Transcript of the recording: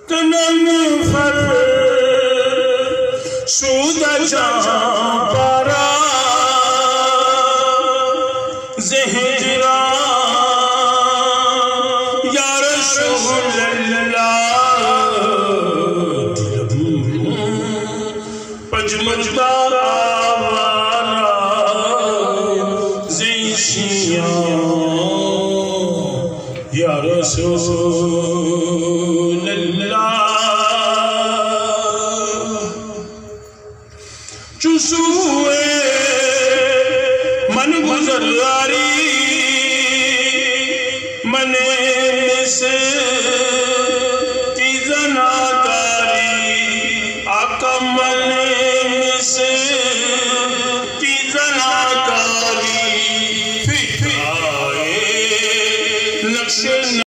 तनम फर सूदा पारा ज़हरा या रसूल अल्लाह पजमजदा आवारा ज़िशिया या रसूल अल्लाह चुसूए मन गुज़रारी मने से की ज़नाकारी आका मने से की ज़नाकारी आए नक्शे